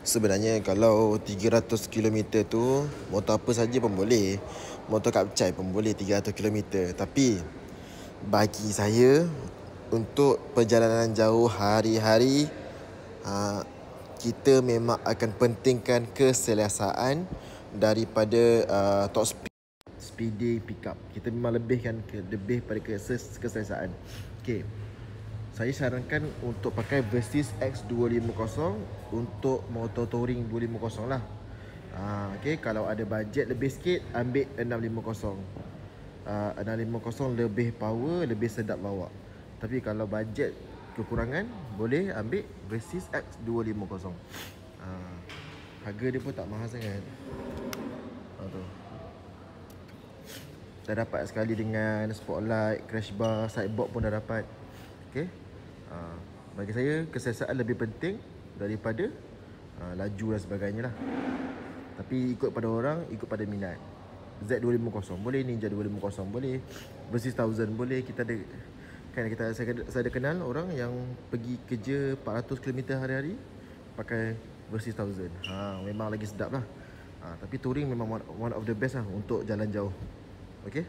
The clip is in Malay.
Sebenarnya kalau 300 km tu motor apa saja pun boleh. Motor Kapcai pun boleh 300 km. Tapi bagi saya, untuk perjalanan jauh hari-hari, kita memang akan pentingkan keselesaan daripada top speed, speedy pickup. Kita memang lebih pada keselesaan. Okey, saya sarankan untuk pakai Versys X250 untuk motor touring 250 lah. Okay, kalau ada bajet lebih sikit, ambil 650. 650 lebih power, lebih sedap bawa. Tapi kalau bajet kekurangan, boleh ambil Versys X250. Harga dia pun tak mahal sangat. Tu dah dapat sekali dengan spotlight, crash bar, sideboard pun dah dapat. Okay, bagi saya keselesaan lebih penting daripada laju dan sebagainya lah. Tapi ikut pada orang, ikut pada minat. Z250 boleh, Ninja 250 boleh, Versys 1000 boleh. Kita ada kan, saya ada kenal orang yang pergi kerja 400 km hari-hari pakai Versys 1000. Memang lagi sedap lah. Tapi touring memang one of the best lah untuk jalan jauh. Okay.